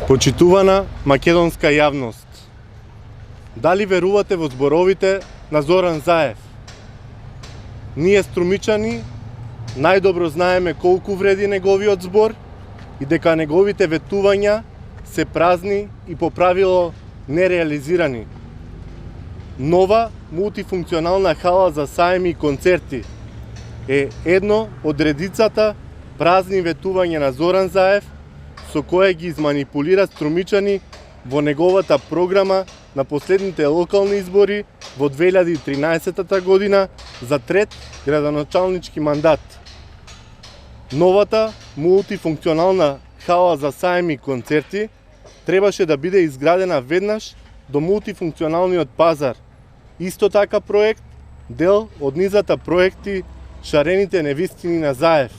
Почитувана македонска јавност, дали верувате во зборовите на Зоран Заев? Ние струмичани најдобро знаеме колку вреди неговиот збор и дека неговите ветувања се празни и по правило нереализирани. Нова мултифункционална хала за саеми и концерти е едно од редицата празни ветувања на Зоран Заев со кое ги изманипулира струмичани во неговата програма на последните локални избори во 2013 година за трет градоначалнички мандат. Новата мултифункционална хала за саеми и концерти требаше да биде изградена веднаш до мултифункционалниот пазар. Исто така проект, дел од низата проекти Шарените невистини на Заев.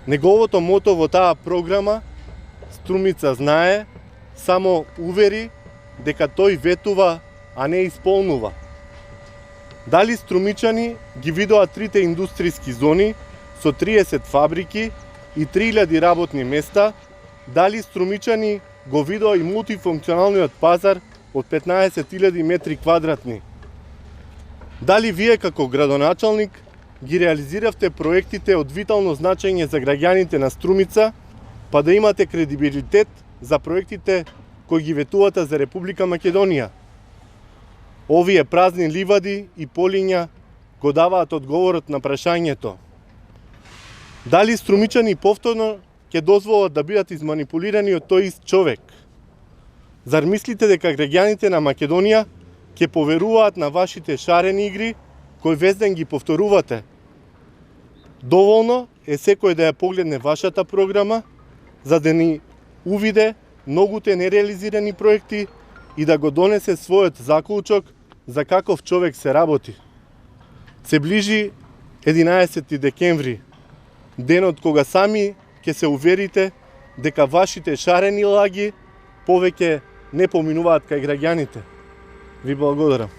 Неговото мото во таа програма Струмица знае, само увери дека тој ветува, а не исполнува. Дали струмичани ги видоа трите индустријски зони со 30 фабрики и 3000 работни места, дали струмичани го видоа и мултифункционалниот пазар од 15.000 метри квадратни. Дали вие како градоначалник ги реализиравте проектите од витално значење за граѓаните на Струмица, па да имате кредибилитет за проектите кои ги ветувате за Република Македонија? Овие празни ливади и полиња го даваат одговорот на прашањето. Дали струмичани повторно ќе дозволат да бидат изманипулирани од тој ист човек? Зар мислите дека граѓаните на Македонија ќе поверуваат на вашите шарени игри кои вез ден ги повторувате? Доволно е секој да ја погледне вашата програма, за да ни увиде многуте нереализирани проекти и да го донесе својот заклучок за каков човек се работи. Се ближи 11 декември, денот кога сами ќе се уверите дека вашите шарени лаги повеќе не поминуваат кај граѓаните. Ви благодарам.